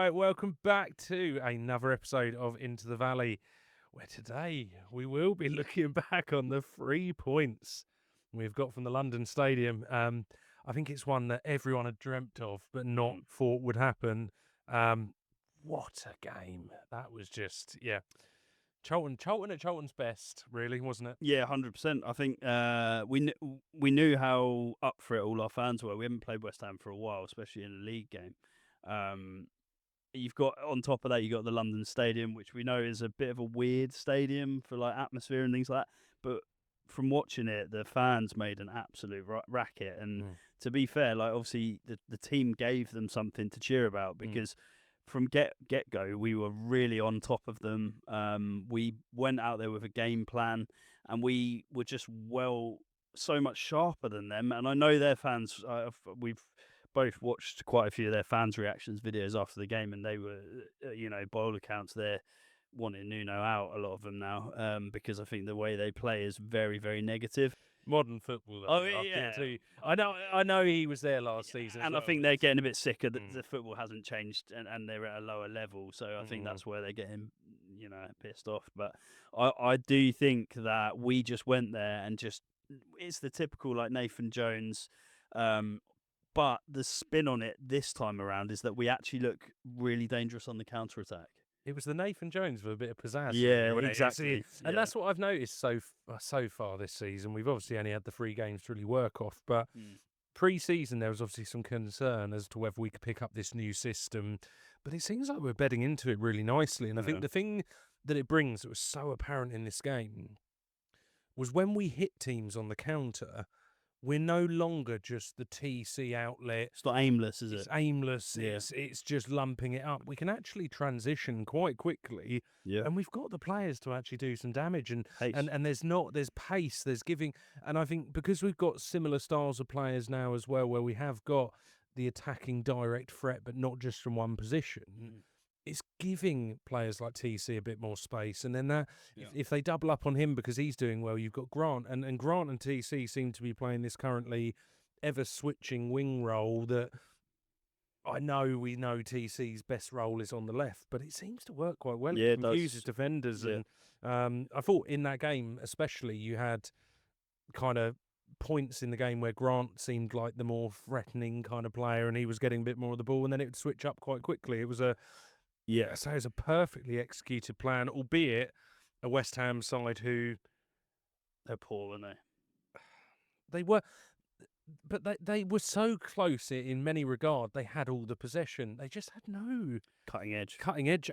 right, welcome back to another episode of Into the Valley, where today we will be looking back on the 3 points we've got from the London Stadium. I think it's one that everyone had dreamt of, but not thought would happen. What a game. That was just, Charlton at Charlton's best, really, wasn't it? Yeah, 100%. I think we knew how up for it all our fans were. We haven't played West Ham for a while, especially in a league game. You've got, on top of that, you've got the London Stadium, which we know is a bit of a weird stadium for like atmosphere and things like that. But from watching it, the fans made an absolute racket. And to be fair, like obviously the team gave them something to cheer about because from get-go, we were really on top of them. We went out there with a game plan, and we were just so much sharper than them. And I know their fans, we've both watched quite a few of their fans' reactions videos after the game, and they were, by all accounts, they're wanting Nuno out, a lot of them now, because I think the way they play is very, very negative. Modern football, though. Oh, yeah. I know he was there last season. And I think they're getting a bit sicker that the football hasn't changed and they're at a lower level. So I think that's where they're getting, pissed off. But I do think that we just went there and it's the typical like Nathan Jones. But the spin on it this time around is that we actually look really dangerous on the counter-attack. It was the Nathan Jones with a bit of pizzazz. Yeah, exactly. And that's what I've noticed so far this season. We've obviously only had the 3 games to really work off, but pre-season there was obviously some concern as to whether we could pick up this new system. But it seems like we're bedding into it really nicely. And I think the thing that it brings that was so apparent in this game was when we hit teams on the counter, we're no longer just the TC outlet. It's not aimless, is it? It's aimless. Yeah. It's just lumping it up. We can actually transition quite quickly. Yeah. And we've got the players to actually do some damage. And there's pace, there's giving. And I think because we've got similar styles of players now as well, where we have got the attacking direct threat, but not just from one position, it's giving players like TC a bit more space. And then if they double up on him because he's doing well, you've got Grant. And Grant and TC seem to be playing this currently ever-switching wing role that we know TC's best role is on the left, but it seems to work quite well. It confuses defenders. Yeah. And I thought in that game especially you had kind of points in the game where Grant seemed like the more threatening kind of player and he was getting a bit more of the ball, and then it would switch up quite quickly. It was so it was a perfectly executed plan, albeit a West Ham side who... They're poor, weren't they? They were... But they were so close in many regards. They had all the possession. They just had no... Cutting edge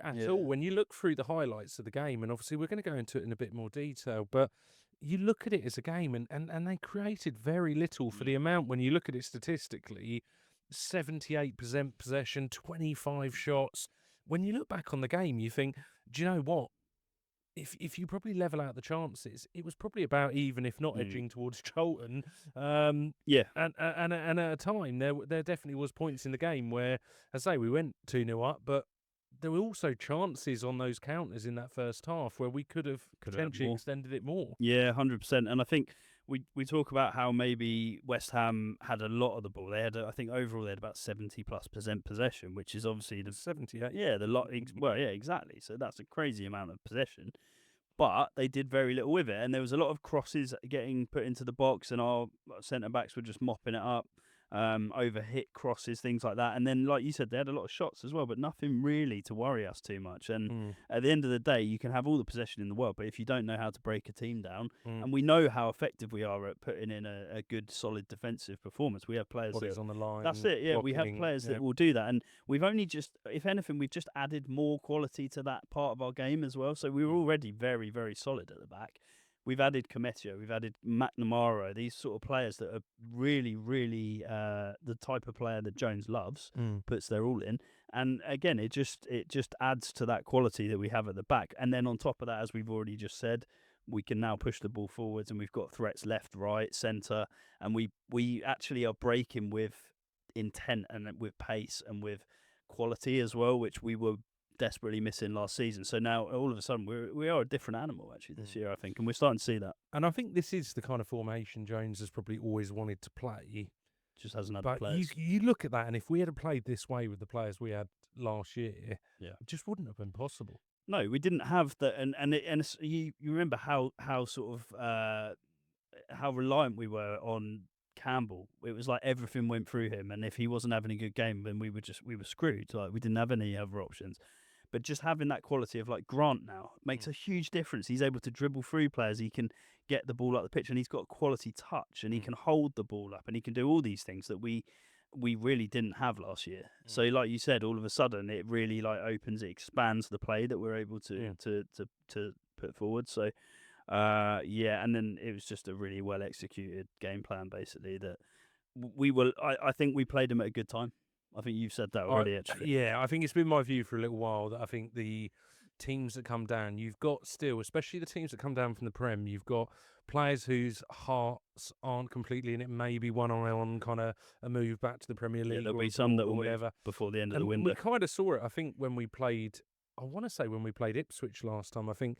at all. When you look through the highlights of the game, and obviously we're going to go into it in a bit more detail, but you look at it as a game and they created very little for the amount. When you look at it statistically, 78% possession, 25 shots... When you look back on the game, you think, do you know what? If you probably level out the chances, it was probably about even, if not edging towards Charlton. And at a time, there definitely was points in the game where, as I say, we went 2-0 up, but there were also chances on those counters in that first half where we could have potentially extended it more. Yeah, 100%. And I think we talk about how maybe West Ham had a lot of the ball. They had, I think, overall they had about 70+% possession, which is obviously the 78. Yeah, the lot. Well, yeah, exactly. So that's a crazy amount of possession, but they did very little with it. And there was a lot of crosses getting put into the box, and our centre backs were just mopping it up. Over hit crosses, things like that. And then, like you said, they had a lot of shots as well, but nothing really to worry us too much. And at the end of the day, you can have all the possession in the world, but if you don't know how to break a team down, and we know how effective we are at putting in a good, solid defensive performance, we have players that on the line. That's it, yeah. We have players that will do that. And we've only just, if anything, we've just added more quality to that part of our game as well. So we were already very, very solid at the back. We've added Cometio, we've added McNamara, these sort of players that are really, really the type of player that Jones loves, puts their all in. And again, it just adds to that quality that we have at the back. And then on top of that, as we've already just said, we can now push the ball forwards, and we've got threats left, right, centre, and we actually are breaking with intent and with pace and with quality as well, which we were desperately missing last season. So now all of a sudden we are a different animal actually this year, I think, and we're starting to see that. And I think this is the kind of formation Jones has probably always wanted to play. Just hasn't had but the players. You look at that, and if we had played this way with the players we had last year, Yeah. it just wouldn't have been possible. No, we didn't have that, and you remember how sort of how reliant we were on Campbell. It was like everything went through him, and if he wasn't having a good game, then we were screwed. Like we didn't have any other options. But just having that quality of like Grant now makes a huge difference. He's able to dribble through players. He can get the ball up the pitch, and he's got quality touch, and he can hold the ball up, and he can do all these things that we really didn't have last year. So like you said, all of a sudden it really like opens, it expands the play that we're able to put forward. So yeah, and then it was just a really well executed game plan basically that we were I think we played him at a good time. I think you've said that already, actually. Yeah, I think it's been my view for a little while that I think the teams that come down, you've got still, especially the teams that come down from the Prem, you've got players whose hearts aren't completely in it. Maybe one eye on kind of a move back to the Premier League. Yeah, there'll or be some that will whatever move before the end of the and window. we kind of saw it. I think when we played, I want to say when we played Ipswich last time. I think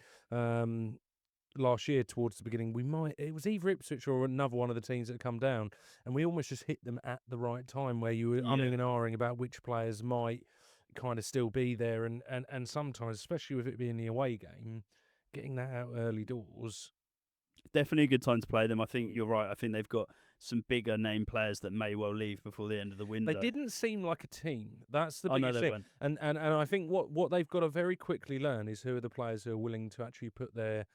last year towards the beginning, it was either Ipswich or another one of the teams that had come down, and we almost just hit them at the right time where you were umming and ahhing about which players might kind of still be there, and sometimes, especially with it being the away game, getting that out early doors. Definitely a good time to play them. I think you're right. I think they've got some bigger name players that may well leave before the end of the window. They didn't seem like a team. That's the biggest thing. And I think what they've got to very quickly learn is who are the players who are willing to actually put their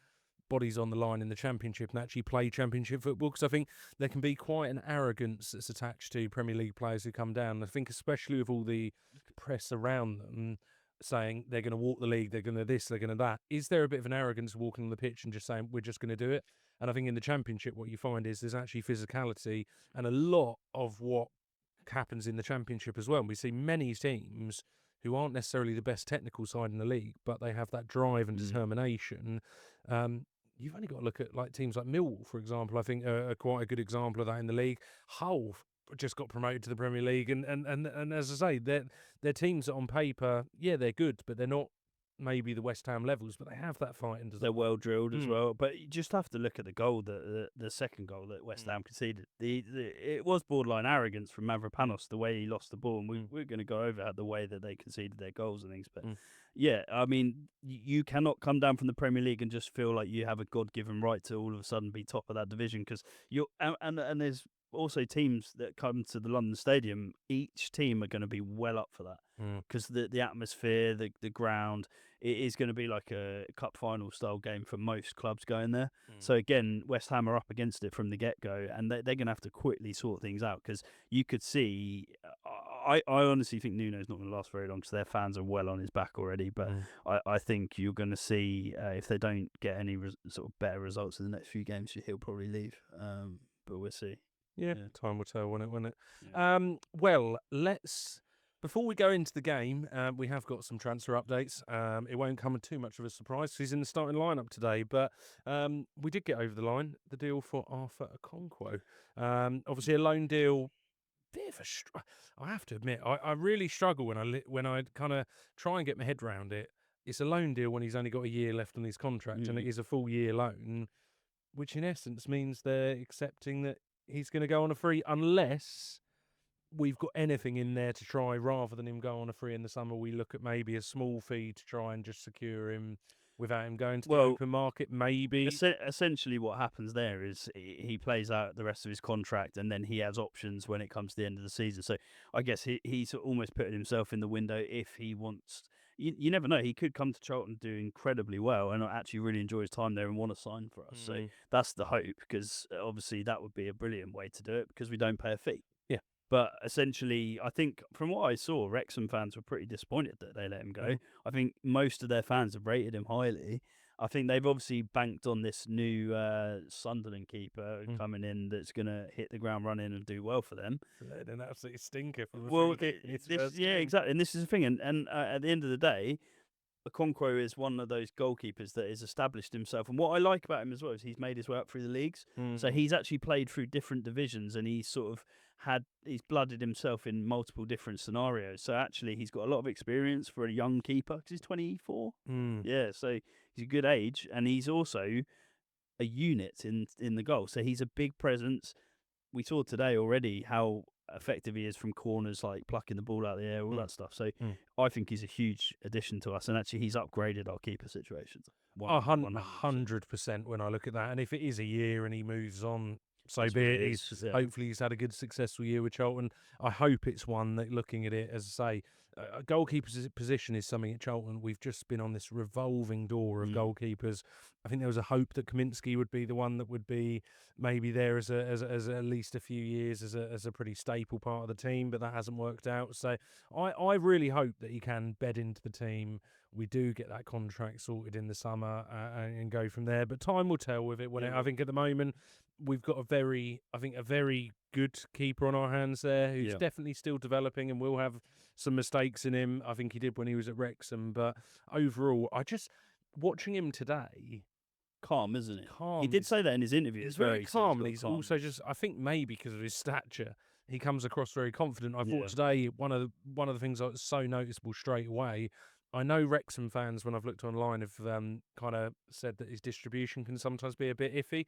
bodies on the line in the Championship and actually play Championship football, because I think there can be quite an arrogance that's attached to Premier League players who come down. I think especially with all the press around them saying they're going to walk the league, they're going to this, they're going to that. Is there a bit of an arrogance walking on the pitch and just saying we're just going to do it? And I think in the Championship what you find is there's actually physicality and a lot of what happens in the Championship as well. And we see many teams who aren't necessarily the best technical side in the league, but they have that drive and determination. You've only got to look at like teams like Millwall, for example. I think are quite a good example of that in the league. Hull just got promoted to the Premier League, and as I say, they're teams that on paper, yeah, they're good, but they're not maybe the West Ham levels, but they have that fight. They're well drilled as well. But you just have to look at the goal, the second goal that West Ham conceded. It was borderline arrogance from Mavropanos, the way he lost the ball, and we're going to go over the way that they conceded their goals and things. But yeah, I mean, you cannot come down from the Premier League and just feel like you have a God-given right to all of a sudden be top of that division, because and there's also teams that come to the London Stadium. Each team are going to be well up for that because the atmosphere, the ground, it is going to be like a cup final style game for most clubs going there. So again, West Ham are up against it from the get-go, and they're going to have to quickly sort things out, because you could see, I honestly think Nuno's not going to last very long because their fans are well on his back already, but I think you're going to see, if they don't get any sort of better results in the next few games, he'll probably leave, but we'll see. Yeah, time will tell, won't it? Yeah. Well, before we go into the game, we have got some transfer updates. It won't come as too much of a surprise because he's in the starting lineup today, but we did get over the line, the deal for Arthur Okonkwo. Obviously a loan deal, bit of I have to admit, I really struggle when I kind of try and get my head around it. It's a loan deal when he's only got a year left on his contract, and it is a full year loan, which in essence means they're accepting that he's going to go on a free unless we've got anything in there to try. Rather than him go on a free in the summer, we look at maybe a small fee to try and just secure him without him going to the open market, maybe. Essentially what happens there is he plays out the rest of his contract, and then he has options when it comes to the end of the season. So I guess he's almost putting himself in the window if he wants. You never know. He could come to Charlton, do incredibly well, and actually really enjoy his time there and want to sign for us. So that's the hope, because obviously that would be a brilliant way to do it, because we don't pay a fee. Yeah. But essentially, I think from what I saw, Wrexham fans were pretty disappointed that they let him go. I think most of their fans have rated him highly. I think they've obviously banked on this new Sunderland keeper coming in that's going to hit the ground running and do well for them. An absolute stinker from the yeah, exactly. And this is the thing. And at the end of the day, Okonkwo is one of those goalkeepers that has established himself. And what I like about him as well is he's made his way up through the leagues. So he's actually played through different divisions, and he's sort of he's blooded himself in multiple different scenarios. So actually he's got a lot of experience for a young keeper, because he's 24. Yeah, so he's a good age, and he's also a unit in the goal. So he's a big presence. We saw today already how effective he is from corners, like plucking the ball out of the air, all that stuff. So I think he's a huge addition to us, and actually he's upgraded our keeper situations. 100% when I look at that. And if it is a year and he moves on, so That's be what it. it is, yeah. Hopefully he's had a good, successful year with Charlton. I hope it's one that, looking at it, as I say, a goalkeeper's position is something at Charlton. We've just been on this revolving door of goalkeepers. I think there was a hope that Kaminsky would be the one that would be maybe there as at least a few years as a pretty staple part of the team, but that hasn't worked out. So I really hope that he can bed into the team. We do get that contract sorted in the summer and go from there. But time will tell with it. I think at the moment we've got a very good keeper on our hands there who's definitely still developing and will have some mistakes in him. I think he did when he was at Wrexham. But overall, watching him today, calm, isn't it? Calm. He did say that in his interview. He's very calm, and he's also just, I think maybe because of his stature, he comes across very confident. I thought today one of the things that was so noticeable straight away. I know Wrexham fans, when I've looked online, have kind of said that his distribution can sometimes be a bit iffy.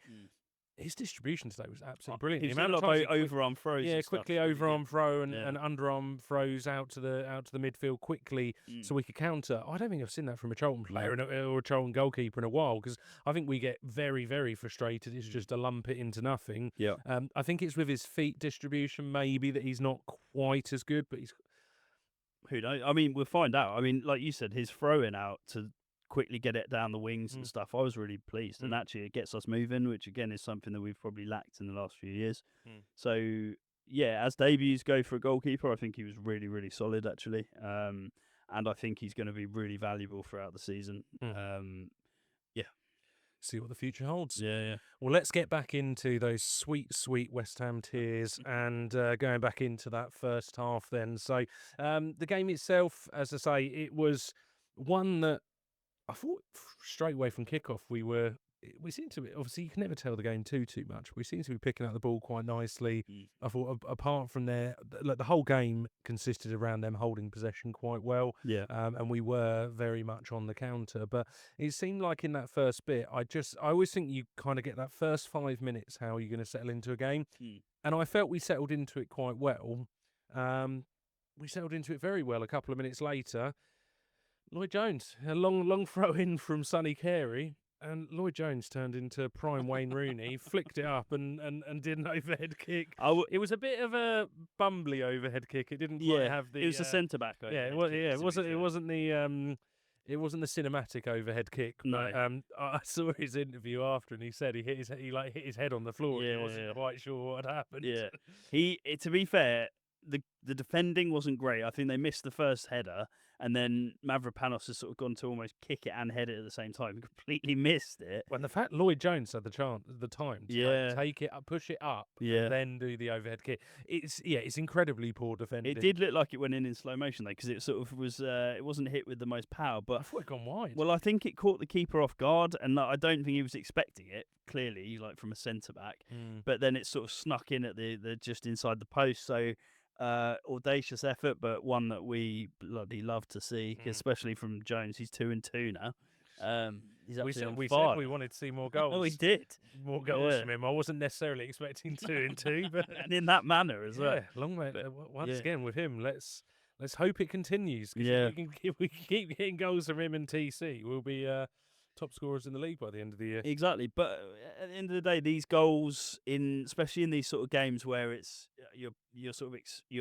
His distribution today was absolutely brilliant. He was a lot about overarm throws. Yeah, quickly overarm throw and underarm throws out to the midfield quickly, so we could counter. I don't think I've seen that from a Charlton player or a Charlton goalkeeper in a while, because I think we get very, very frustrated. It's just a lump it into nothing. Yeah. I think it's with his feet distribution maybe that he's not quite as good, but he's. Who knows? I mean, we'll find out. I mean, like you said, his throwing out to quickly get it down the wings and stuff, I was really pleased. And actually it gets us moving, which again is something that we've probably lacked in the last few years. So yeah, as debuts go for a goalkeeper, I think he was really, really solid actually. And I think he's going to be really valuable throughout the season. See what the future holds. Yeah. Well, let's get back into those sweet, sweet West Ham tears and going back into that first half then. So the game itself, as I say, it was one that I thought straight away from kickoff we seem to be, obviously you can never tell the game too much. We seem to be picking up the ball quite nicely. I thought apart from there, like the whole game consisted around them holding possession quite well. Yeah. And we were very much on the counter. But it seemed like in that first bit, I always think you kind of get that first 5 minutes, how you're going to settle into a game. And I felt we settled into it quite well. We settled into it very well a couple of minutes later. Lloyd Jones, a long throw in from Sonny Carey. And Lloyd Jones turned into prime Wayne Rooney, flicked it up and did an overhead kick. It was a bit of a bumbly overhead kick. It didn't quite have the. It was a centre back. It wasn't the cinematic overhead kick. No. But, I saw his interview after, and he said he hit his head on the floor. Yeah, and he wasn't quite sure what had happened. Yeah, to be fair, the defending wasn't great. I think they missed the first header, and then Mavropanos has sort of gone to almost kick it and head it at the same time. He completely missed it. When the fact Lloyd Jones had the time to take it up, push it up, and then do the overhead kick. It's incredibly poor defending. It did look like it went in slow motion though, because it sort of was. It wasn't hit with the most power, but I thought it gone wide. Well, I think it caught the keeper off guard, and I don't think he was expecting it. Clearly, like from a centre back, but then it sort of snuck in at the just inside the post. So. Audacious effort, but one that we bloody love to see, especially from Jones. He's 2-2 now. We said we wanted to see more goals. Oh, we did. More goals from him. I wasn't necessarily expecting 2-2, but and in that manner as well. Long way. Once again with him, let's hope it continues. Yeah, we can keep getting goals from him and TC. We'll be top scorers in the league by the end of the year. Exactly, but at the end of the day, these goals, especially in these sort of games where it's you're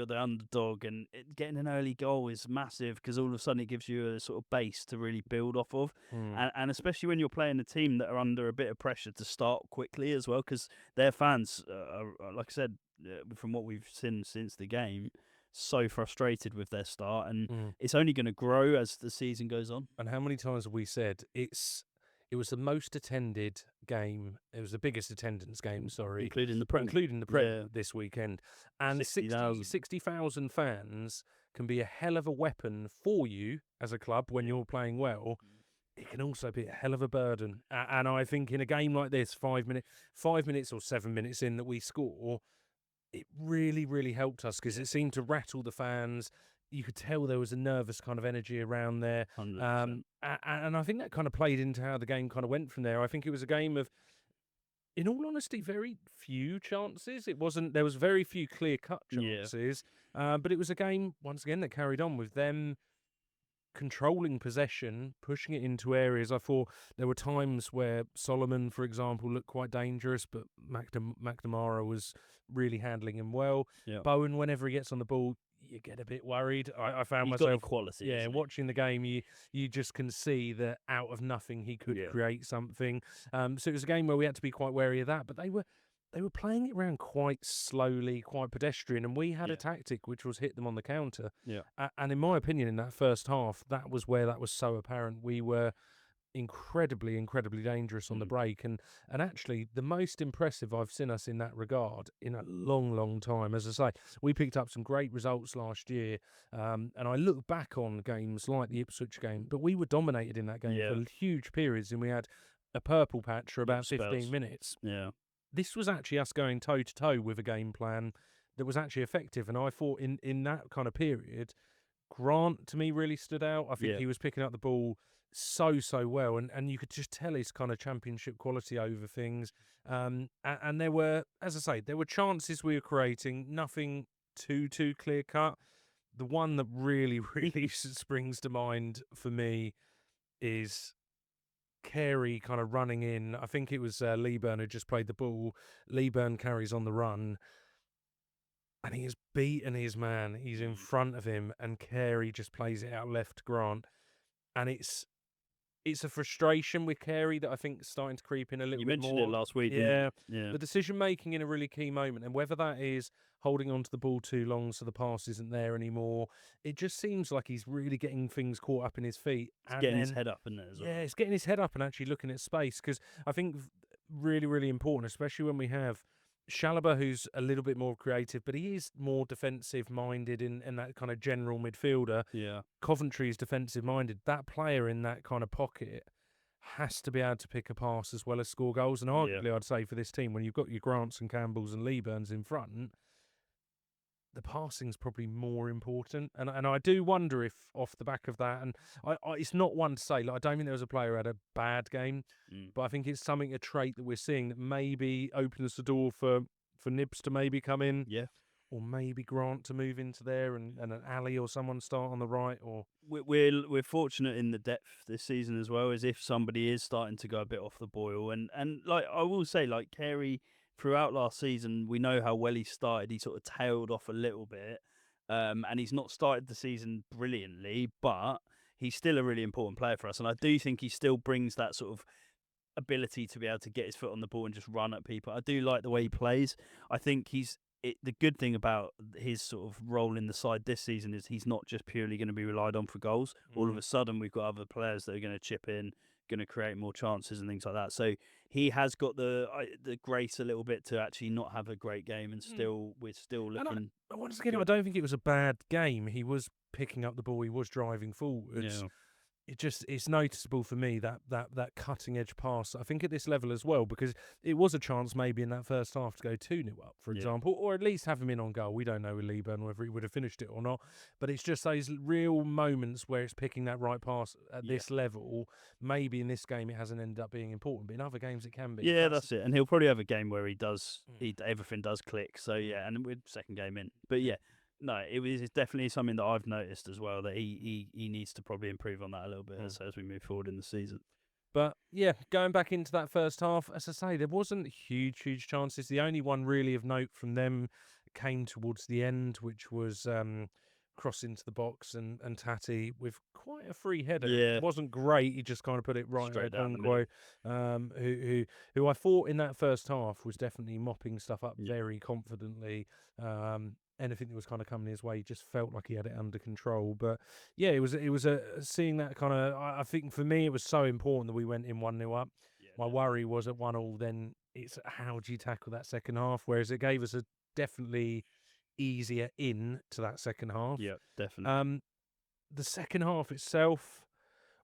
the underdog, and getting an early goal is massive, because all of a sudden it gives you a sort of base to really build off of, and especially when you're playing a team that are under a bit of pressure to start quickly as well, because their fans, are, like I said, from what we've seen since the game, so frustrated with their start, and it's only going to grow as the season goes on. And how many times have we said it was the most attended game. It was the biggest attendance game, including the Prem this weekend. And 60,000 fans can be a hell of a weapon for you as a club when you're playing well. It can also be a hell of a burden. And I think in a game like this, 5 minutes or 7 minutes in that we score, it really, really helped us, because it seemed to rattle the fans. You could tell there was a nervous kind of energy around there. And I think that kind of played into how the game kind of went from there. I think it was a game of, in all honesty, very few chances. There was very few clear-cut chances, but it was a game, once again, that carried on with them controlling possession, pushing it into areas. I thought there were times where Solomon, for example, looked quite dangerous, but McNamara was really handling him well. Yeah. Bowen, whenever he gets on the ball, you get a bit worried. I found He's myself, got the quality, watching the game, you just can see that out of nothing he could create something. So it was a game where we had to be quite wary of that, but they were playing it around quite slowly, quite pedestrian, and we had a tactic which was hit them on the counter. Yeah. And in my opinion, in that first half, that was where that was so apparent. We were incredibly dangerous on the break, and actually the most impressive I've seen us in that regard in a long time. As I say, we picked up some great results last year, and I look back on games like the Ipswich game, but we were dominated in that game for huge periods, and we had a purple patch for about 15 minutes. This was actually us going toe-to-toe with a game plan that was actually effective. And I thought in that kind of period, Grant, to me, really stood out. I think he was picking up the ball so well. And you could just tell his kind of championship quality over things. And there were, as I say, there were chances we were creating, nothing too clear-cut. The one that really springs to mind for me is Carey kind of running in. I think it was Leeburn who just played the ball. Leeburn carries on the run, and he has beaten his man. He's in front of him, and Carey just plays it out left to Grant. And it's a frustration with Carey that I think is starting to creep in a little bit more. You mentioned it last week, yeah. didn't you? The decision-making in a really key moment, and whether that is holding onto the ball too long so the pass isn't there anymore, it just seems like he's really getting things caught up in his feet. He's getting his head up in there as well. Yeah, he's getting his head up and actually looking at space, because I think really important, especially when we have Chalobah, who's a little bit more creative, but he is more defensive-minded in that kind of general midfielder. Yeah. Coventry is defensive-minded. That player in that kind of pocket has to be able to pick a pass as well as score goals. And arguably, I'd say for this team, when you've got your Grants and Campbells and Leeburns in front, the passing's probably more important. And I do wonder if off the back of that, and it's not one to say, like, I don't think there was a player who had a bad game, but I think it's a trait that we're seeing that maybe opens the door for Nibs to maybe come in. Yeah. Or maybe Grant to move into there and an alley or someone start on the right. Or we're fortunate in the depth this season as well, as if somebody is starting to go a bit off the boil. And like I will say, like Carey, throughout last season, we know how well he started. He sort of tailed off a little bit, and he's not started the season brilliantly, but he's still a really important player for us. And I do think he still brings that sort of ability to be able to get his foot on the ball and just run at people. I do like the way he plays. I think the good thing about his sort of role in the side this season is he's not just purely going to be relied on for goals. All of a sudden, we've got other players that are going to chip in, going to create more chances and things like that. So he has got the grace a little bit to actually not have a great game, and we're still looking. Once again, I don't think it was a bad game. He was picking up the ball. He was driving forwards. Yeah. It's noticeable for me that cutting edge pass. I think at this level as well, because it was a chance maybe in that first half to go 2-0 up, for example, or at least have him in on goal. We don't know with Leeburn whether he would have finished it or not, but it's just those real moments where it's picking that right pass at this level. Maybe in this game it hasn't ended up being important, but in other games it can be. Yeah, that's it. And he'll probably have a game where everything does click. So and we're second game in, but no, it's definitely something that I've noticed as well, that he needs to probably improve on that a little bit as we move forward in the season. But yeah, going back into that first half, as I say, there wasn't huge chances. The only one really of note from them came towards the end, which was cross into the box and Tati with quite a free header. Yeah. It wasn't great. He just kind of put it right straight at down the middle. who I thought in that first half was definitely mopping stuff up very confidently. Anything that was kind of coming his way, he just felt like he had it under control. But yeah, it was seeing that kind of. I think for me, it was so important that we went in 1-0 up. Yeah, my worry was at 1-1. Then it's how do you tackle that second half? Whereas it gave us a definitely easier in to that second half. Yeah, definitely. The second half itself,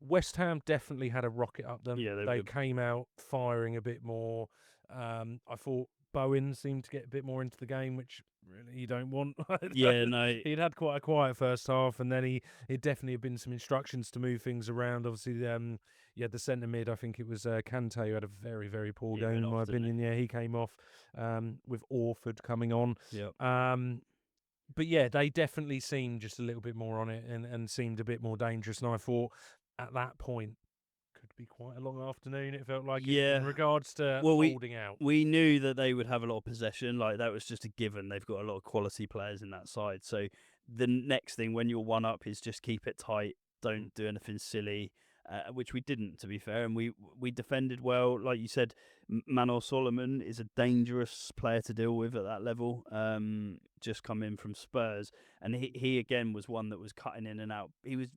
West Ham definitely had a rocket up them. Yeah, they came out firing a bit more. I thought Bowen seemed to get a bit more into the game, which really you don't want. No. He'd had quite a quiet first half, and then he definitely had been some instructions to move things around. Obviously, you had the centre mid. I think it was Kante, who had a very, very poor game, in my off, opinion. Yeah, he came off with Orford coming on. Yeah. But yeah, they definitely seemed just a little bit more on it and seemed a bit more dangerous. And I thought at that point could be quite a long afternoon. It felt like in regards to holding out. We knew that they would have a lot of possession. Like, that was just a given. They've got a lot of quality players in that side. So the next thing when you're one up is just keep it tight. Don't do anything silly. Which we didn't, to be fair, and we defended well. Like you said, Manor Solomon is a dangerous player to deal with at that level. Just come in from Spurs, and he again was one that was cutting in and out. He was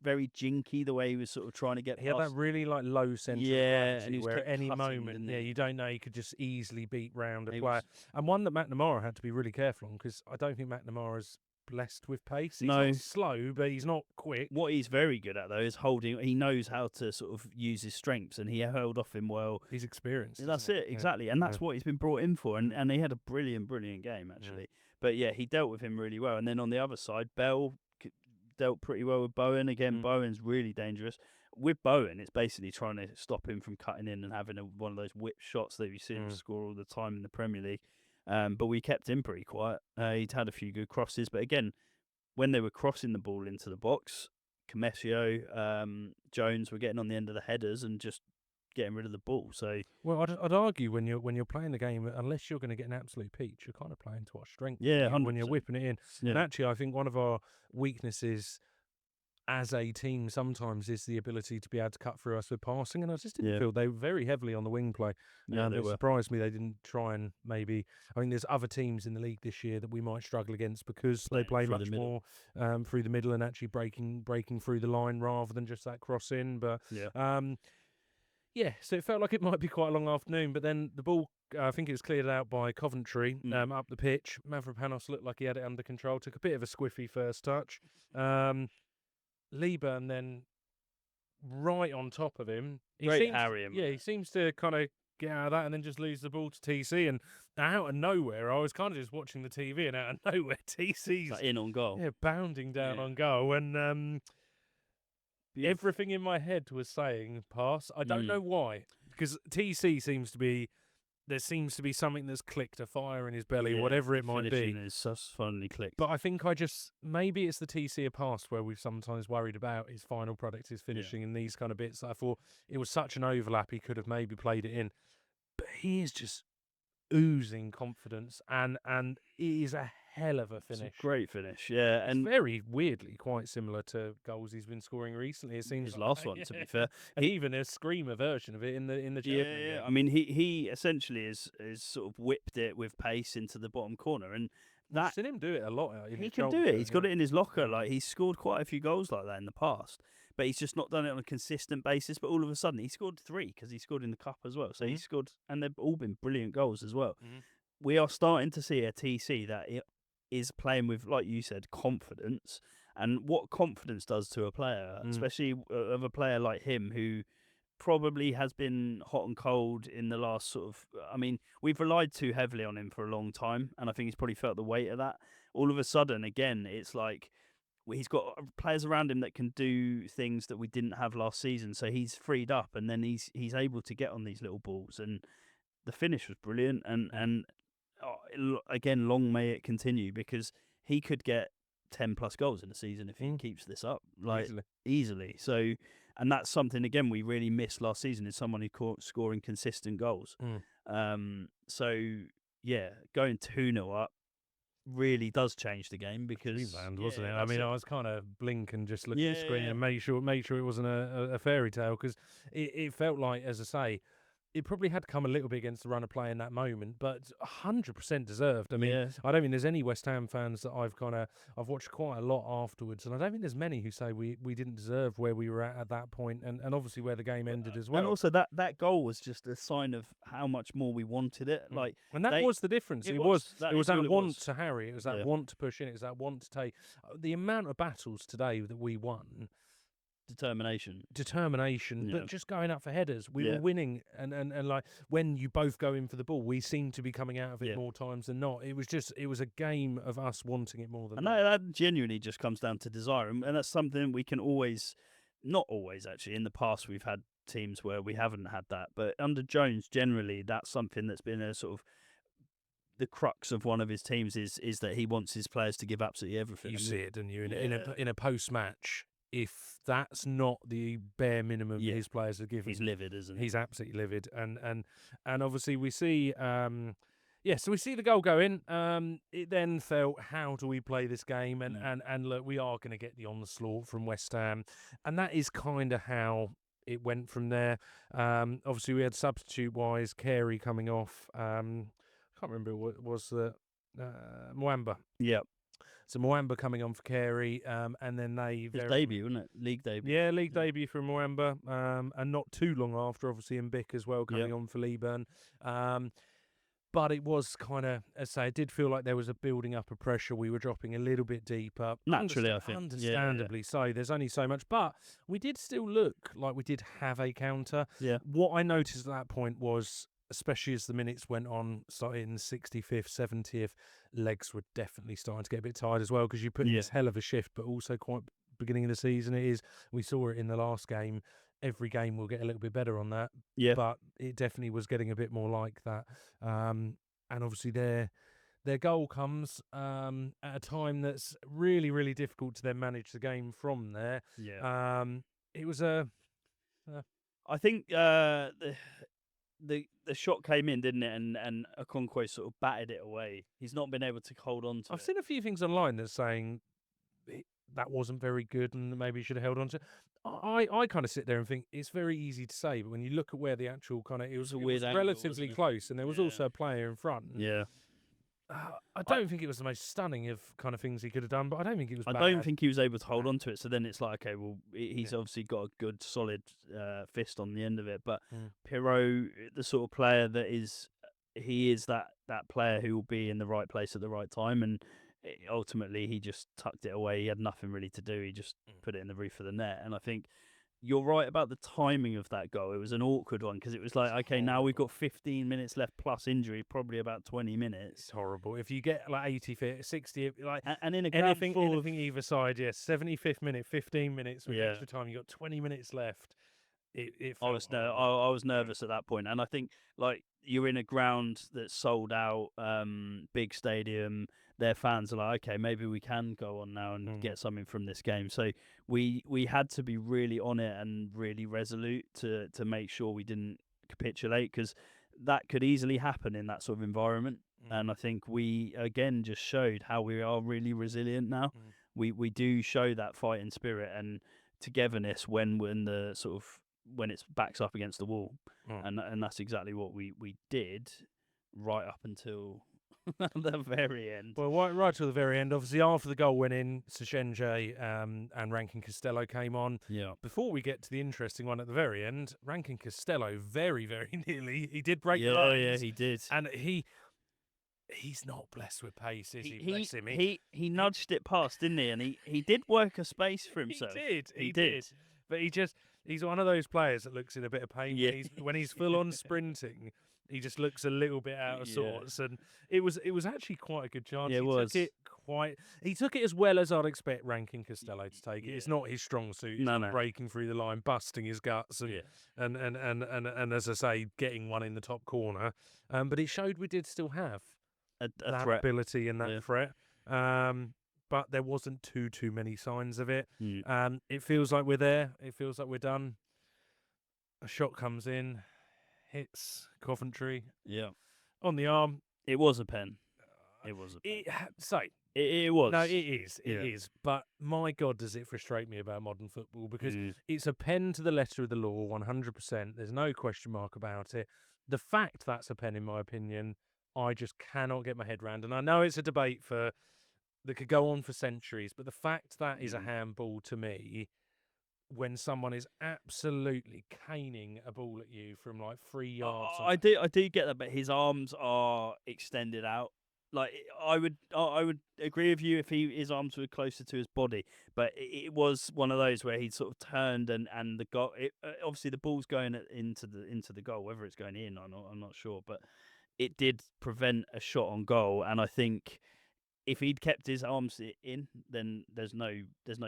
very jinky the way he was sort of trying to get. He had that really like low centre, and he was where at any cutting, moment, you don't know, he could just easily beat round a player, and one that McNamara had to be really careful on, because I don't think McNamara's blessed with pace. He's not slow, but he's not quick. What he's very good at, though, is holding. He knows how to sort of use his strengths, and he held off him well. He's experienced. That's it, exactly. And that's what he's been brought in for. And he had a brilliant game, actually. But yeah, he dealt with him really well. And then on the other side, Bell dealt pretty well with Bowen. Again, Bowen's really dangerous. With Bowen, it's basically trying to stop him from cutting in and having one of those whip shots that you see him score all the time in the Premier League. But we kept him pretty quiet. He'd had a few good crosses, but again, when they were crossing the ball into the box, Comesio, Jones were getting on the end of the headers and just getting rid of the ball. So, well, I'd argue when you're playing the game, unless you're going to get an absolute peach, you're kind of playing to our strength. Yeah, 100%. When you're whipping it in. Yeah. And actually, I think one of our weaknesses as a team sometimes is the ability to be able to cut through us with passing, and I just didn't feel they were very heavily on the wing play. It surprised me they didn't try and maybe. I mean, there's other teams in the league this year that we might struggle against because they play much more through the middle and actually breaking through the line rather than just that cross in. But so it felt like it might be quite a long afternoon. But then the ball, I think it was cleared out by Coventry up the pitch. Mavropanos looked like he had it under control. Took a bit of a squiffy first touch. Lieber, and then right on top of him. He seems to kind of get out of that and then just lose the ball to TC. And out of nowhere, I was kind of just watching the TV, and out of nowhere, TC's like in on goal. Yeah, bounding down on goal. And everything in my head was saying pass. I don't know why, because TC seems to be. There seems to be something that's clicked, a fire in his belly, whatever it might be. Is just finally clicked. But I think maybe it's the TC of past where we've sometimes worried about his final product, his finishing, and these kind of bits. I thought it was such an overlap, he could have maybe played it in. But he is just oozing confidence, and it is a hell of a finish. It's a great finish, yeah. It's very weirdly quite similar to goals he's been scoring recently. It seems his last one, to be fair, and even a screamer version of it in the yeah. I mean, he essentially is sort of whipped it with pace into the bottom corner, and I've seen him do it a lot. He can do it. He's got it in his locker. Like, he's scored quite a few goals like that in the past, but he's just not done it on a consistent basis. But all of a sudden, he scored 3 because he scored in the cup as well. So he scored, and they've all been brilliant goals as well. We are starting to see a TC that is playing with, like you said, confidence. And what confidence does to a player, especially of a player like him who probably has been hot and cold in the last sort of. I mean, we've relied too heavily on him for a long time, and I think he's probably felt the weight of that. All of a sudden, again, it's like he's got players around him that can do things that we didn't have last season. So he's freed up, and then he's able to get on these little balls, and the finish was brilliant. And again, long may it continue, because he could get 10 plus goals in a season if he keeps this up, like easily. So, and that's something again we really missed last season, is someone who scoring consistent goals. So yeah, going 2-0 up really does change the game, because wasn't it? I mean, I was kind of blink and just look at the screen and make sure it wasn't a fairy tale, because it felt like, as I say, it probably had come a little bit against the run of play in that moment, but 100% deserved. I mean, I don't think there's any West Ham fans that I've watched quite a lot afterwards, and I don't think there's many who say we didn't deserve where we were at that point, and obviously where the game ended as well. And also that goal was just a sign of how much more we wanted it. Like, and that was the difference. It was that want to harry. It was that want to push in. It was that want to take. The amount of battles today that we won. Determination, but just going up for headers. We were winning, and like when you both go in for the ball, we seem to be coming out of it more times than not. It was a game of us wanting it more than that genuinely just comes down to desire, and that's something we can always not always actually. In the past, we've had teams where we haven't had that, but under Jones, generally, that's something that's been a sort of the crux of one of his teams is that he wants his players to give absolutely everything. You see it, don't you? In a post match, if that's not the bare minimum his players are given, he's livid, isn't he? He's absolutely livid, and obviously we see. So we see the goal go in. It then felt, how do we play this game? And look, we are going to get the onslaught from West Ham, and that is kind of how it went from there. Obviously, we had substitute-wise Carey coming off. I can't remember what was the Mwamba. Yeah. So Mwamba coming on for Carey, and then his debut, wasn't it? League debut. Yeah, league debut for Mwamba, and not too long after, obviously, Mbick as well coming on for Leeburn. But it was kind of, as I say, it did feel like there was a building up of pressure. We were dropping a little bit deeper. Naturally, I think. Understandably so. There's only so much. But we did still look like we did have a counter. Yeah. What I noticed at that point was, especially as the minutes went on, starting 65th, 70th, legs were definitely starting to get a bit tired as well, because you put in this hell of a shift, but also quite beginning of the season it is. We saw it in the last game. Every game will get a little bit better on that. Yeah. But it definitely was getting a bit more like that. And obviously their goal comes at a time that's really, really difficult to then manage the game from there. Yeah. It was a... I think the shot came in, didn't it? And Okonkwo sort of batted it away. He's not been able to hold on to it. I've seen a few things online that saying that wasn't very good and maybe he should have held on to it. I kind of sit there and think it's very easy to say, but when you look at where the actual kind of... It was relatively close, and there was also a player in front. Yeah. I don't think it was the most stunning of kind of things he could have done, but I don't think it was bad. I don't think he was able to hold on to it, so then it's like, okay, well, he's obviously got a good, solid fist on the end of it, but Pirot, the sort of player that is... He is that player who will be in the right place at the right time, and ultimately he just tucked it away. He had nothing really to do. He just put it in the roof of the net. And I think you're right about the timing of that goal. It was an awkward one, because it was like, okay, now we've got 15 minutes left plus injury, probably about 20 minutes. It's horrible. If you get like 80, 60, like and in a anything either side, 75th minute, 15 minutes with extra time, you got 20 minutes left. I was nervous at that point, and I think like you're in a ground that's sold out, big stadium. Their fans are like, okay, maybe we can go on now and get something from this game. So we had to be really on it and really resolute to make sure we didn't capitulate, because that could easily happen in that sort of environment. And I think we again just showed how we are really resilient now. We do show that fighting spirit and togetherness when the sort of when it's backs up against the wall, and that's exactly what we did right up until the very end. Well, right till the very end. Obviously, after the goal went in, Sachenje and Rankin Costello came on. Yeah. Before we get to the interesting one at the very end, Rankin Costello very, very nearly, he did break the lines. Yeah, he did. And he's not blessed with pace, is he? Bless him. He nudged it past, didn't he? And he did work a space for himself. He did. But he's one of those players that looks in a bit of pain when he's full on sprinting. He just looks a little bit out of sorts, and it was actually quite a good chance. He took it as well as I'd expect Rankin Costello to take it. It's not his strong suit. He's not breaking through the line, busting his guts, and as I say, getting one in the top corner. But it showed we did still have that threat. Ability and that threat. But there wasn't too many signs of it. It feels like we're there. It feels like we're done. A shot comes in, hits Coventry. Yeah. On the arm. It was a pen. It was a pen. It was. No, it is. It is. But my God, does it frustrate me about modern football, because it's a pen to the letter of the law, 100%. There's no question mark about it. The fact that's a pen, in my opinion, I just cannot get my head around. And I know it's a debate that could go on for centuries, but the fact that is a handball to me, when someone is absolutely caning a ball at you from like 3 yards. I do get that, but his arms are extended out. Like I would agree with you if his arms were closer to his body, but it was one of those where he sort of turned and the goal. Obviously the ball's going into the goal, whether it's going in or not, I'm not sure, but it did prevent a shot on goal, and I think if he'd kept his arms in, then there's no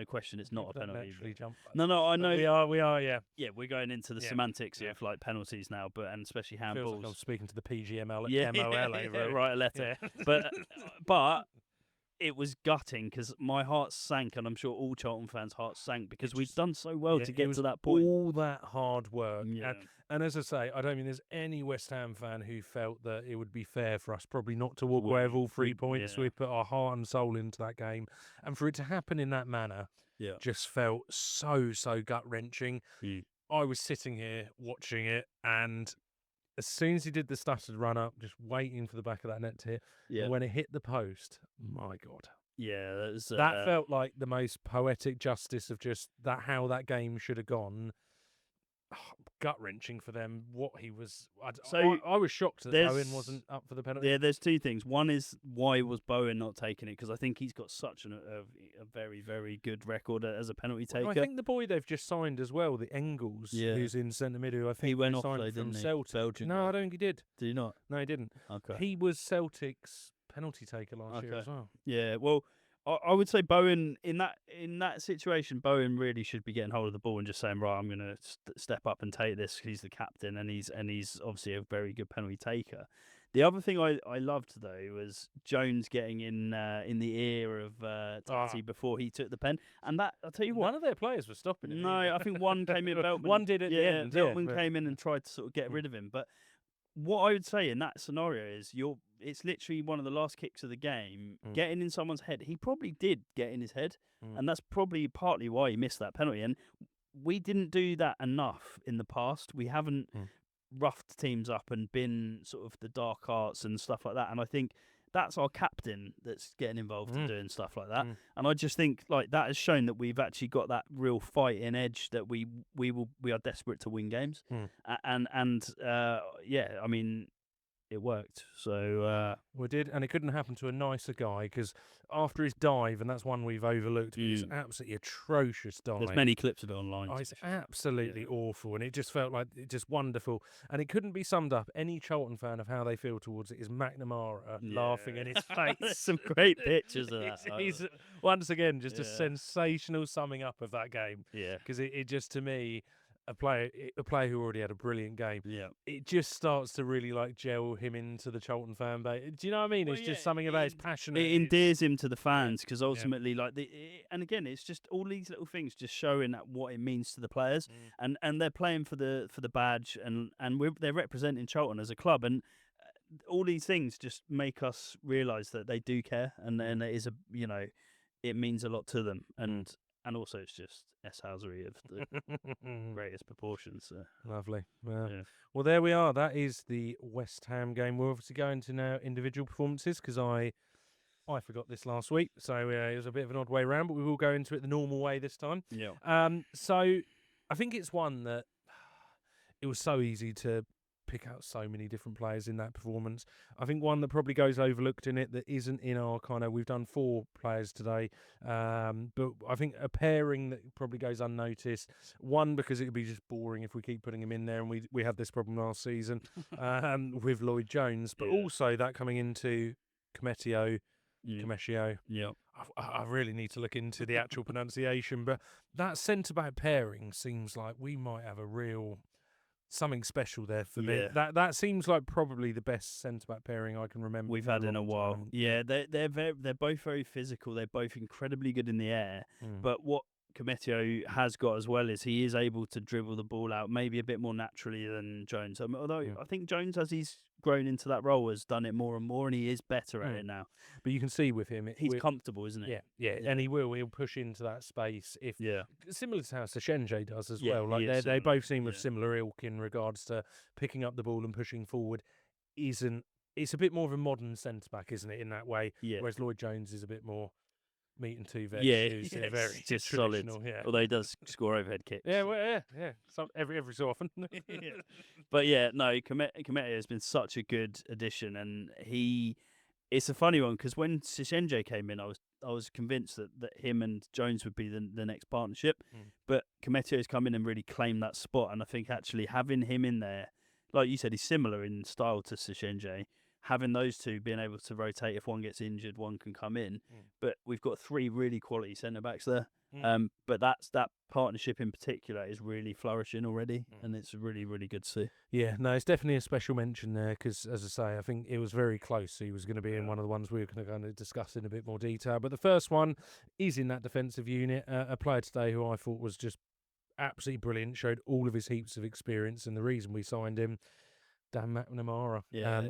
question it's not a penalty. Naturally jump. No, I know. We are, yeah. Yeah, we're going into the semantics of like penalties now, and especially handballs. Feels like I'm speaking to the PGML, MOL over write a letter. Yeah. But it was gutting because my heart sank, and I'm sure all Charlton fans' hearts sank because we've done so well to get to that point. All that hard work. Yeah. And as I say, I don't mean there's any West Ham fan who felt that it would be fair for us probably not to walk away with all 3 points. We put our heart and soul into that game. And for it to happen in that manner just felt so gut-wrenching. I was sitting here watching it, and as soon as he did the stuttered run-up, just waiting for the back of that net to hit, and when it hit the post, my God. Yeah, that felt like the most poetic justice of just how that game should have gone. Gut wrenching for them. What he was, I was shocked that Bowen wasn't up for the penalty. Yeah, there's two things. One is why was Bowen not taking it? Because I think he's got such a very, very good record as a penalty taker. I think the boy they've just signed as well, the Engels, who's in centre mid, who I think he went off from Celtic. Belgian. No, I don't think he did. Did he not? No, he didn't. Okay. He was Celtic's penalty taker last year as well. Yeah, well, I would say Bowen in that situation, Bowen really should be getting hold of the ball and just saying, right, I'm going to step up and take this. He's the captain, and he's obviously a very good penalty taker. The other thing I loved though was Jones getting in the ear of Tati before he took the pen, and that I'll tell you what, none of their players were stopping him. No, I think one came in. Beltman, one did at the end. Beltman came in and tried to sort of get rid of him, but. What I would say in that scenario is it's literally one of the last kicks of the game, getting in someone's head. He probably did get in his head, and that's probably partly why he missed that penalty. And we didn't do that enough in the past. We haven't roughed teams up and been sort of the dark arts and stuff like that. And I think that's our captain that's getting involved in doing stuff like that. And I just think like that has shown that we've actually got that real fighting edge that we are desperate to win games. I mean, it worked. So we did, and it couldn't happen to a nicer guy because after his dive, and that's one we've overlooked, it's absolutely atrocious dive. There's many clips of it online. Oh, it's absolutely awful, and it just felt like just wonderful. And it couldn't be summed up. Any Charlton fan of how they feel towards it is McNamara laughing in his face. There's some great pictures of that. He's once again just a sensational summing up of that game. Yeah, because it just to me. A player who already had a brilliant game. Yeah, it just starts to really like gel him into the Charlton fan base. Do you know what I mean? Well, it's just something about his passion. It endears him to the fans because ultimately, and again, it's just all these little things just showing that what it means to the players, and they're playing for the badge, and they're representing Charlton as a club, and all these things just make us realise that they do care, and then it is it means a lot to them, and also it's just S-housery of the greatest proportions. So. Lovely. Well, there we are. That is the West Ham game. We're obviously going to now individual performances because I forgot this last week. So it was a bit of an odd way around, but we will go into it the normal way this time. Yeah. So I think it's one that it was so easy to pick out so many different players in that performance. I think one that probably goes overlooked in it that isn't in our kind of, we've done 4 players today, but I think a pairing that probably goes unnoticed. One, because it would be just boring if we keep putting him in there, and we had this problem last season with Lloyd Jones, but also that coming into Commetio. Yeah. I really need to look into the actual pronunciation, but that centre-back pairing seems like we might have a real... something special there for me. That seems like probably the best centre-back pairing I can remember we've had in a while. Yeah, they're both very physical. They're both incredibly good in the air. But what Commetio has got as well is he is able to dribble the ball out maybe a bit more naturally than Jones. Although I think Jones, as he's grown into that role, has done it more and more, and he is better at it now. But you can see with him, he's comfortable, isn't he? Yeah, and he'll push into that space similar to how Sachenje does as well. Like they both seem of similar ilk in regards to picking up the ball and pushing forward. It's a bit more of a modern centre back, isn't it, in that way? Yeah. Whereas Lloyd Jones is a bit more meat and 2 veg. Very just solid. Yeah. Although he does score overhead kicks. Yeah. Every so often. But Commetio has been such a good addition, and it's a funny one because when Sachenje came in, I was convinced that him and Jones would be the next partnership, but Commetio's come in and really claimed that spot, and I think actually having him in there, like you said, he's similar in style to Sachenje. having those two being able to rotate, if one gets injured, one can come in. But we've got 3 really quality centre backs there. But that partnership in particular is really flourishing already, and it's really, really good to see. Yeah, no, it's definitely a special mention there because, as I say, I think it was very close. He was going to be in one of the ones we were going to discuss in a bit more detail. But the first one is in that defensive unit. A player today who I thought was just absolutely brilliant, showed all of his heaps of experience, and the reason we signed him, Dan McNamara.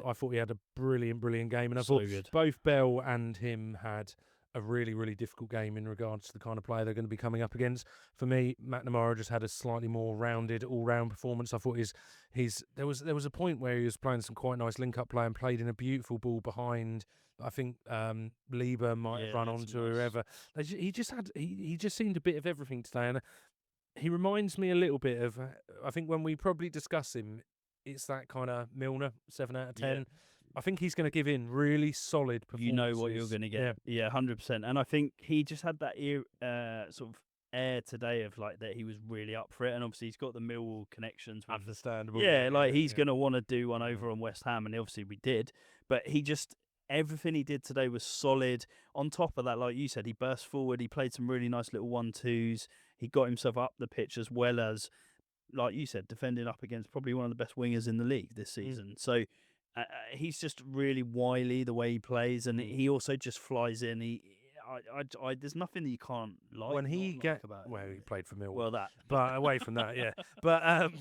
I thought he had a brilliant game, and I thought both Bell and him had a really, really difficult game in regards to the kind of player they're going to be coming up against. For me, McNamara just had a slightly more rounded, all-round performance. I thought there was a point where he was playing some quite nice link-up play and played in a beautiful ball behind. I think Lieber might have run onto whoever. He just seemed a bit of everything today, and he reminds me a little bit of. I think when we probably discuss him, it's that kind of Milner 7 out of 10. Yeah. I think he's going to give in really solid performances. You know what you're going to get. Yeah, 100%. And I think he just had that sort of air today of like that he was really up for it. And obviously he's got the Millwall connections. Understandable. Yeah, like he's going to want to do one over on West Ham. And obviously we did. But everything he did today was solid. On top of that, like you said, he burst forward. He played some really nice little 1-2s. He got himself up the pitch as well as, like you said, defending up against probably one of the best wingers in the league this season. So he's just really wily the way he plays, and he also just flies in. There's nothing that you can't like. When he about well, he played for Millwall. Well, that, but away from that, yeah. But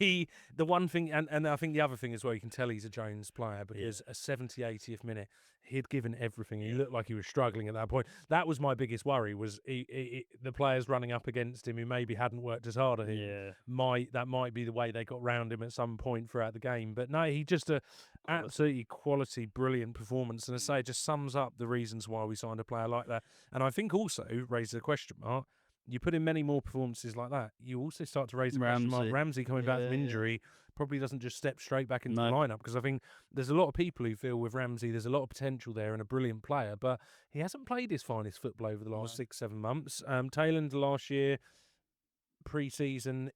the one thing, and I think the other thing as well, you can tell he's a Jones player because a 70, 80th minute, he'd given everything. He looked like he was struggling at that point. That was my biggest worry, was the players running up against him who maybe hadn't worked as hard at him. Yeah. That might be the way they got round him at some point throughout the game. But no, he just absolutely quality, brilliant performance. And I say, it just sums up the reasons why we signed a player like that. And I think also raises a question mark. You put in many more performances like that, you also start to raise the question mark. Ramsey coming back from injury probably doesn't just step straight back into the lineup, because I think there's a lot of people who feel with Ramsey there's a lot of potential there and a brilliant player, but he hasn't played his finest football over the last 6-7 months. Tayland last year, pre-season,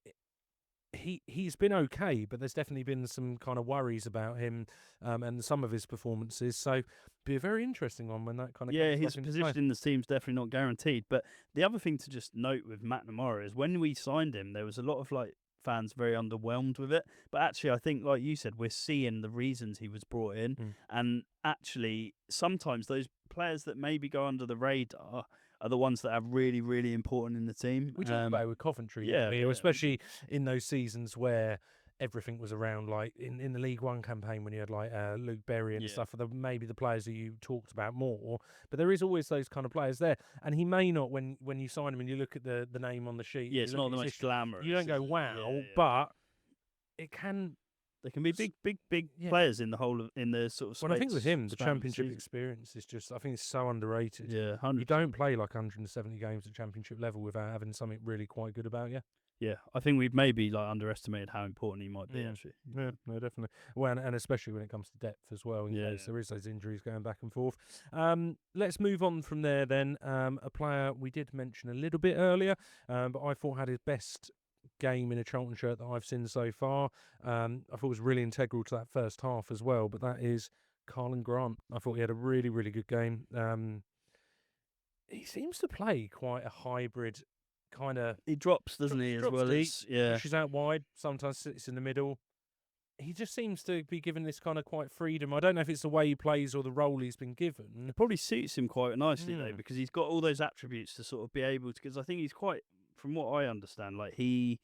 he's been okay, but there's definitely been some kind of worries about him and some of his performances. So be a very interesting one when that kind of his position in the team's definitely not guaranteed. But the other thing to just note with McNamara is when we signed him, there was a lot of fans very underwhelmed with it. But actually, I think, like you said, we're seeing the reasons he was brought in, and actually sometimes those players that maybe go under the radar are the ones that are really, really important in the team. We talked about it with Coventry, especially in those seasons where everything was around, like in the League One campaign when you had Luke Berry and stuff, maybe the players that you talked about more. But there is always those kind of players there, and he may not, when you sign him and you look at the name on the sheet. Yeah, it's not the most glamorous. You don't go wow, but it can. There can be big players in the sort of. Well, I think with him, the championship experience is just, I think it's so underrated. Yeah, 100%. You don't play 170 games at championship level without having something really quite good about you. Yeah, I think we've maybe underestimated how important he might be, actually. Yeah, no, definitely. Well, and especially when it comes to depth as well, in case there is those injuries going back and forth. Let's move on from there then. A player we did mention a little bit earlier, but I thought had his best game in a Charlton shirt that I've seen so far. I thought was really integral to that first half as well, but that is Carlin Grant. I thought he had a really, really good game. He seems to play quite a hybrid kind of. He drops, doesn't he, as well? Pushes out wide, sometimes sits in the middle. He just seems to be given this kind of quite freedom. I don't know if it's the way he plays or the role he's been given. It probably suits him quite nicely, though, because he's got all those attributes to sort of be able to, because I think he's quite, from what I understand, he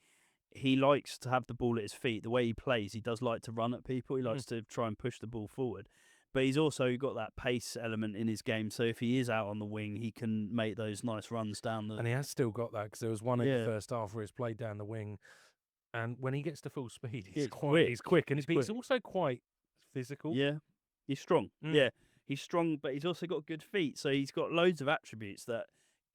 likes to have the ball at his feet. The way he plays, he does like to run at people. He likes to try and push the ball forward. But he's also got that pace element in his game. So if he is out on the wing, he can make those nice runs down the... And he has still got that, because there was one in the first half where he's played down the wing. And when he gets to full speed, he's quick. And he's also quite physical. Yeah, he's strong. Yeah, he's strong, but he's also got good feet. So he's got loads of attributes that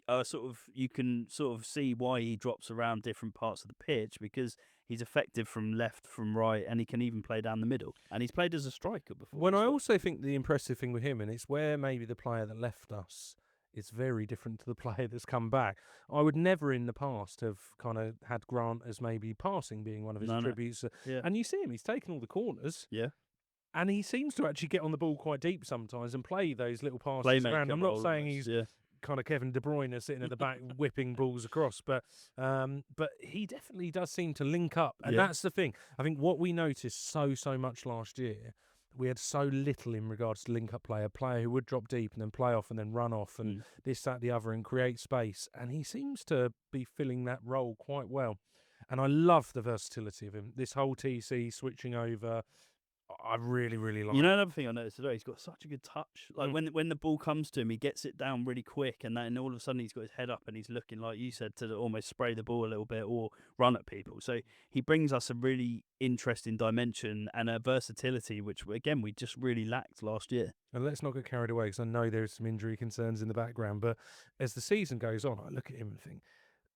are you can sort of see why he drops around different parts of the pitch, because he's effective from left, from right, and he can even play down the middle. And he's played as a striker before. When I also think the impressive thing with him, and it's where maybe the player that left us is very different to the player that's come back. I would never in the past have kind of had Grant as maybe passing being one of his attributes. And you see him, he's taken all the corners. Yeah. And he seems to actually get on the ball quite deep sometimes and play those little passes around. Playmaker I'm not role saying almost, he's kind of Kevin De Bruyne sitting at the back whipping balls across, but he definitely does seem to link up, and that's the thing. I think what we noticed so much last year, we had so little in regards to link up play, a player who would drop deep and then play off and then run off and this, that, the other, and create space, and he seems to be filling that role quite well. And I love the versatility of him. This whole TC switching over, I really, really like. You know, another thing I noticed today, he's got such a good touch. Like when the ball comes to him, he gets it down really quick, and then all of a sudden he's got his head up and he's looking, like you said, to almost spray the ball a little bit or run at people. So he brings us a really interesting dimension and a versatility, which again we just really lacked last year. And let's not get carried away, because I know there's some injury concerns in the background. But as the season goes on, I look at him and think,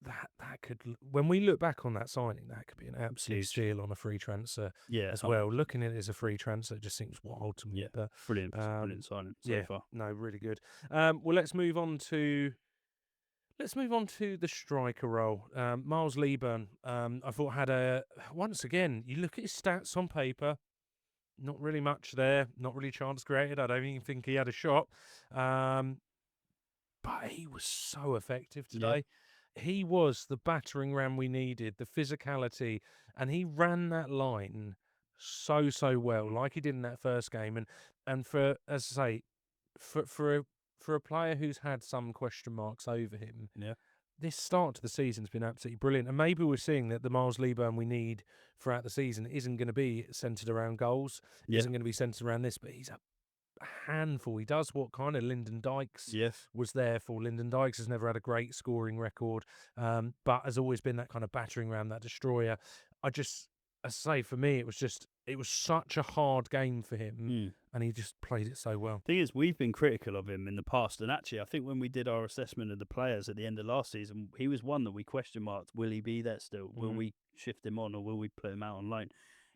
that could, when we look back on that signing, that could be an absolute steal on a free transfer as well. Looking at it as a free transfer just seems wild to me. But brilliant signing so far. No, really good. Well, let's move on to the striker role. Miles Lieburn, I thought had once again, you look at his stats on paper, not really much there, not really chance created. I don't even think he had a shot. But he was so effective today. He was the battering ram we needed, the physicality, and he ran that line so well, like he did in that first game. And for, as I say, for a player who's had some question marks over him, this start to the season's been absolutely brilliant. And maybe we're seeing that the Miles Lieburn we need throughout the season isn't going to be centred around goals, isn't going to be centred around this, but he's a handful. He does what kind of Lyndon Dykes was there for. Lyndon Dykes has never had a great scoring record, but has always been that kind of battering ram, that destroyer. I say, for me, it was such a hard game for him, and he just played it so well. Thing is, we've been critical of him in the past, and actually I think when we did our assessment of the players at the end of last season, he was one that we question marked. Will he be there still? Will we shift him on, or will we put him out on loan?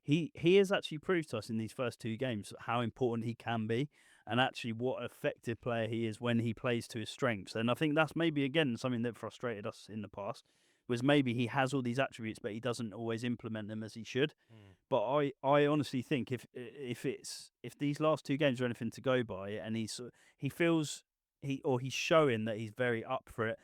He has actually proved to us in these first two games how important he can be, and actually what an effective player he is when he plays to his strengths. And I think that's maybe, again, something that frustrated us in the past, was maybe he has all these attributes, but he doesn't always implement them as he should. But I honestly think if these last two games are anything to go by, and he's showing that he's very up for it,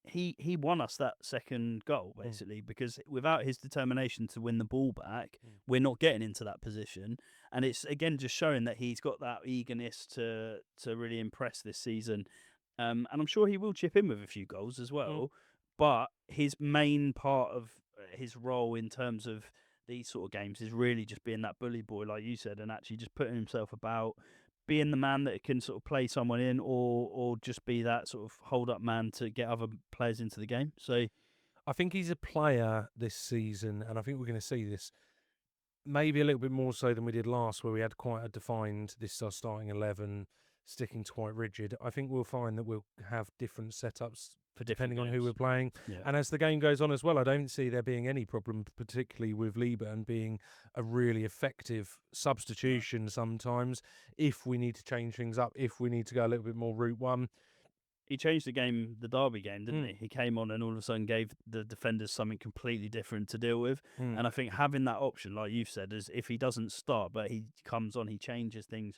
he won us that second goal, basically, because without his determination to win the ball back, we're not getting into that position. And it's, again, just showing that he's got that eagerness to really impress this season. And I'm sure he will chip in with a few goals as well. But his main part of his role in terms of these sort of games is really just being that bully boy, like you said, and actually just putting himself about, being the man that can sort of play someone in, or just be that sort of hold-up man to get other players into the game. So I think he's a player this season, and I think we're going to see this maybe a little bit more so than we did last, where we had quite a defined, this is our starting 11, sticking to quite rigid. I think we'll find that we'll have different setups depending on who we're playing. And as the game goes on as well, I don't see there being any problem, particularly with Lieburn being a really effective substitution sometimes, if we need to change things up, if we need to go a little bit more route one. He changed the game, the Derby game, didn't he? He came on and all of a sudden gave the defenders something completely different to deal with. And I think having that option, like you've said, is if he doesn't start, but he comes on, he changes things,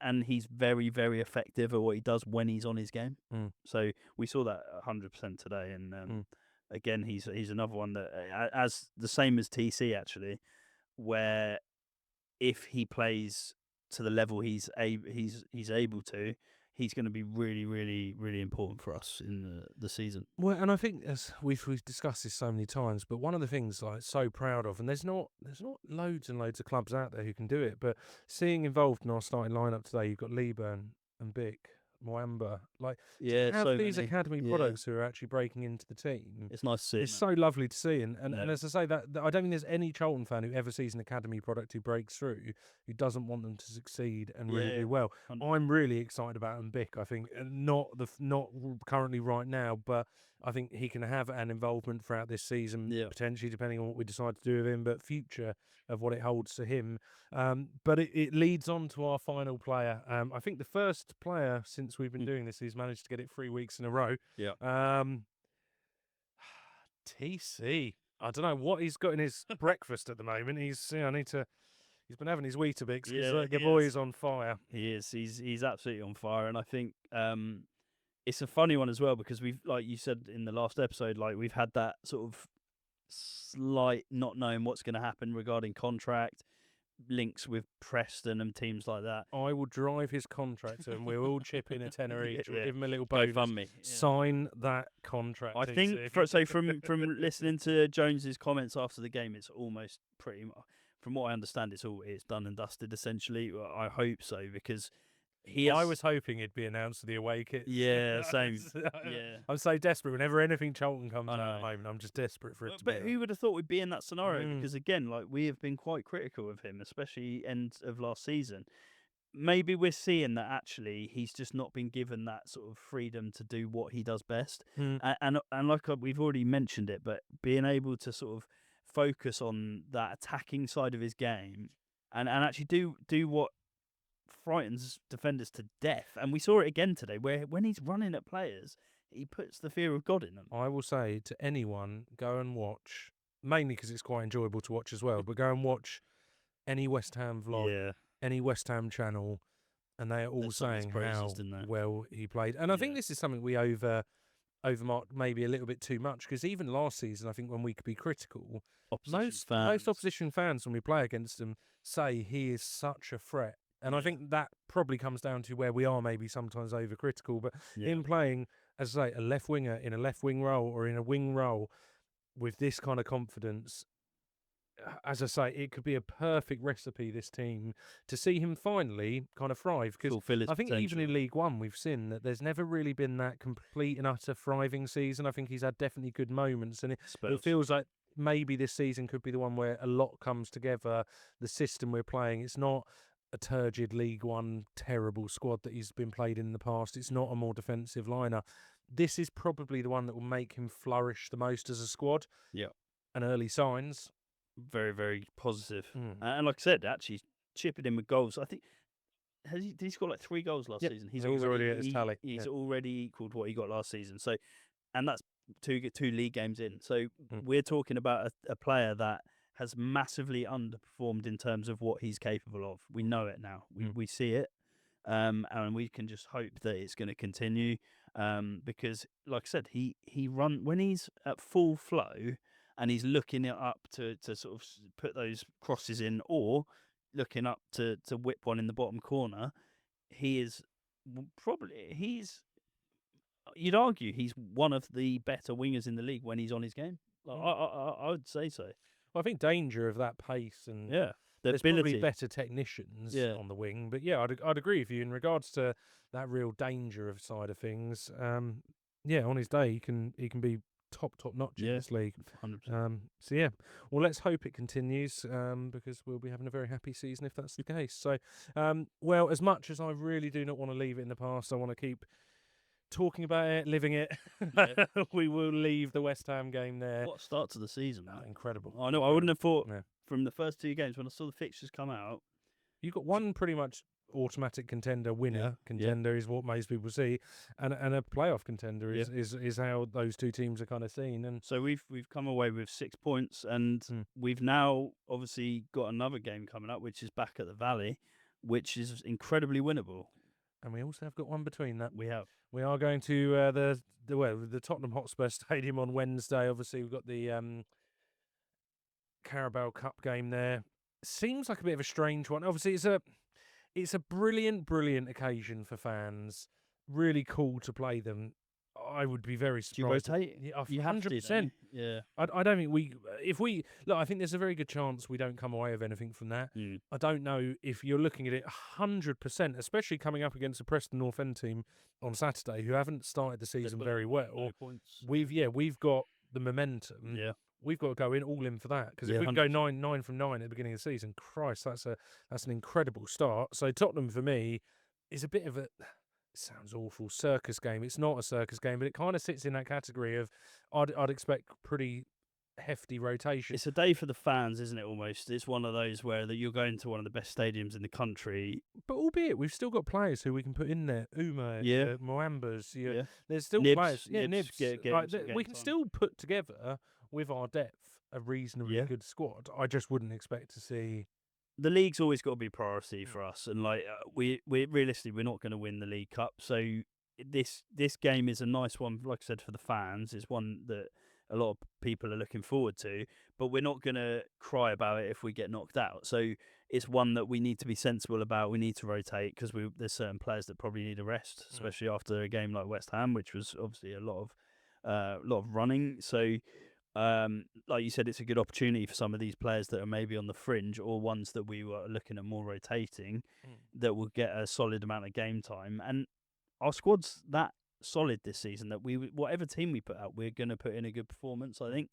and he's very, very effective at what he does when he's on his game. So we saw that 100% today. And again, he's another one that, as the same as TC, actually, where if he plays to the level he's able to, he's going to be really, really, really important for us in the season. Well, and I think, as we've discussed this so many times, but one of the things I'm so proud of, and there's not loads and loads of clubs out there who can do it, but seeing involved in our starting lineup today, you've got Lieburn and Bick, Mwamba, like, to have so these many academy products who are actually breaking into the team. It's nice to see. It's so lovely to see, and as I say, that I don't think there's any Charlton fan who ever sees an academy product who breaks through who doesn't want them to succeed and really do well. 100%. I'm really excited about Bick. I think not currently right now, but I think he can have an involvement throughout this season, potentially, depending on what we decide to do with him, but future of what it holds to him. But it leads on to our final player. I think the first player since we've been doing this who's managed to get it 3 weeks in a row. TC. I don't know what he's got in his breakfast at the moment. I need to He's been having his Weetabix because Yeah, the boy is on fire. He is. He's absolutely on fire, and I think it's a funny one as well because we've, like you said in the last episode, like we've had that sort of slight not knowing what's going to happen regarding contract links with Preston and teams like that. I will drive his contract to him. We'll all chip in a tenner each. We'll give him a little Go bonus. fund me. Sign that contract. I think from listening to Jones's comments after the game, it's almost pretty much, from what I understand, it's done and dusted essentially. I hope so because I was hoping it'd be announced to the away kit. Yeah, same. Yeah, I'm so desperate whenever anything Charlton comes out at home, and I'm just desperate for it to be. But who would have thought we'd be in that scenario? Because again, like we have been quite critical of him, especially end of last season. Maybe we're seeing that actually he's just not been given that sort of freedom to do what he does best. And like we've already mentioned it, but being able to sort of focus on that attacking side of his game and actually do what frightens defenders to death. And we saw it again today where when he's running at players, he puts the fear of God in them. I will say to anyone, go and watch, mainly because it's quite enjoyable to watch as well, but go and watch any West Ham vlog, any West Ham channel, and they are all saying how well he played. And I think this is something we overmarked maybe a little bit too much, because even last season, I think when we could be critical, most opposition fans, when we play against them, say he is such a threat. And I think that probably comes down to where we are maybe sometimes overcritical. But in playing, as I say, a left winger in a left wing role or in a wing role with this kind of confidence, as I say, it could be a perfect recipe, this team, to see him finally kind of thrive. Because I think even in League One, we've seen that there's never really been that complete and utter thriving season. I think he's had definitely good moments. And it feels like maybe this season could be the one where a lot comes together. The system we're playing, it's not a turgid League One terrible squad that he's been played in the past. It's not a more defensive liner. This is probably the one that will make him flourish the most as a squad. Yeah. And early signs, very, very positive. And like I said, actually chipping in with goals. I think did he score like 3 goals last season? He's already at his tally. He's already equalled what he got last season. So, and that's two league games in. So we're talking about a player that has massively underperformed in terms of what he's capable of. We know it now. We see it. And we can just hope that it's going to continue. Because, like I said, he when he's at full flow and he's looking it up to sort of put those crosses in, or looking up to whip one in the bottom corner, you'd argue he's one of the better wingers in the league when he's on his game. Like, I would say so. Well, I think danger of that pace and there's probably better technicians on the wing, but I'd agree with you in regards to that real danger of side of things. On his day he can be top notch in this league. 100%. Well, let's hope it continues, because we'll be having a very happy season if that's the case. So, well, as much as I really do not want to leave it in the past, I want to keep talking about it, living it. We will leave the West Ham game there. What a start to the season, man. Incredible. I know. I wouldn't have thought from the first 2 games when I saw the fixtures come out. You've got one pretty much automatic contender, contender is what most people see, and a playoff contender is how those 2 teams are kind of seen. And so we've come away with 6 points, and we've now obviously got another game coming up, which is back at the Valley, which is incredibly winnable. And we also have got one between that. We are going to the Tottenham Hotspur Stadium on Wednesday. Obviously, we've got the Carabao Cup game there. Seems like a bit of a strange one. Obviously, it's a brilliant occasion for fans. Really cool to play them. I would be very surprised. Do you rotate? Yeah, you 100%. Yeah. I don't think I think there's a very good chance we don't come away with anything from that. I don't know if you're looking at it 100%, especially coming up against a Preston North End team on Saturday who haven't started the season very well. No points. We've got the momentum. Yeah. We've got to go all in for that, because if we can go 9 from 9 at the beginning of the season, Christ, that's an incredible start. So Tottenham for me is a bit of a, it sounds awful, circus game. It's not a circus game, but it kind of sits in that category of I'd expect pretty hefty rotation. It's a day for the fans, isn't it? Almost, it's one of those where that you're going to one of the best stadiums in the country. But albeit we've still got players who we can put in there. Uma, Moambas, there's still Nibs, players. Yeah, Nibs. We can time. still put together with our depth a reasonably good squad. I just wouldn't expect to see the league's always got to be priority for us, and like we realistically we're not going to win the League Cup, so this game is a nice one. Like I said, for the fans, it's one that a lot of people are looking forward to, but we're not going to cry about it if we get knocked out. So it's one that we need to be sensible about. We need to rotate because there's certain players that probably need a rest, especially after a game like West Ham, which was obviously a lot of running. So like you said, it's a good opportunity for some of these players that are maybe on the fringe or ones that we were looking at more rotating that will get a solid amount of game time. And our squad's that solid this season that whatever team we put out, we're going to put in a good performance, I think.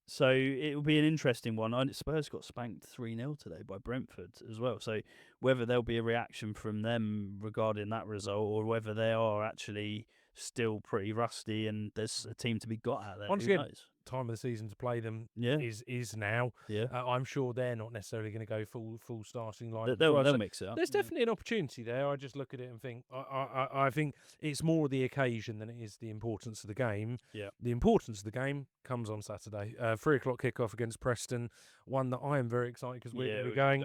So it will be an interesting one. Spurs got spanked 3-0 today by Brentford as well. So whether there'll be a reaction from them regarding that result or whether they are actually still pretty rusty and there's a team to be got out there. Once who again, knows? time of the season to play them is now. Yeah. I'm sure they're not necessarily going to go full starting line. They'll mix it up. There's definitely an opportunity there. I just look at it and think I think it's more the occasion than it is the importance of the game. Yeah. The importance of the game comes on Saturday. 3:00 kickoff against Preston. One that I am very excited because we're going.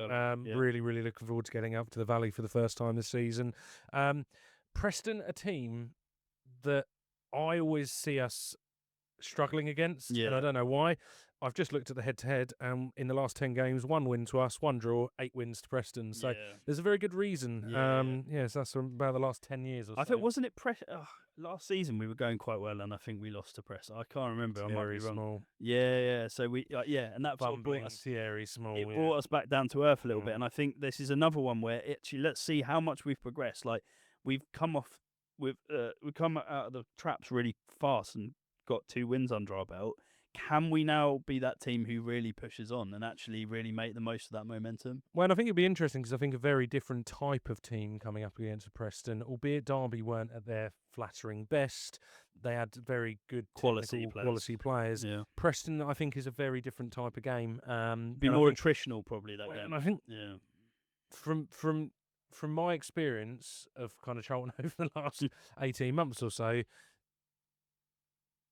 Really, really looking forward to getting up to the Valley for the first time this season. Preston, a team that I always see us struggling against, and I don't know why. I've just looked at the head-to-head, and in the last 10 games, 1 win to us, 1 draw, 8 wins to Preston. So there's a very good reason. So that's from about the last 10 years or so. I think, wasn't it last season we were going quite well, and I think we lost to Preston. I can't remember. I might be wrong. Small. Yeah. So and that sort of brought us. Thierry Small. It brought us back down to earth a little bit, and I think this is another one where actually let's see how much we've progressed. Like we've come out of the traps really fast and got 2 wins under our belt. Can we now be that team who really pushes on and actually really make the most of that momentum? Well, I think it'd be interesting because I think a very different type of team coming up against Preston, albeit Derby weren't at their flattering best. They had very good quality players. Yeah. Preston, I think, is a very different type of game. Be more attritional probably that game. And I think from my experience of kind of Charlton over the last 18 months or so,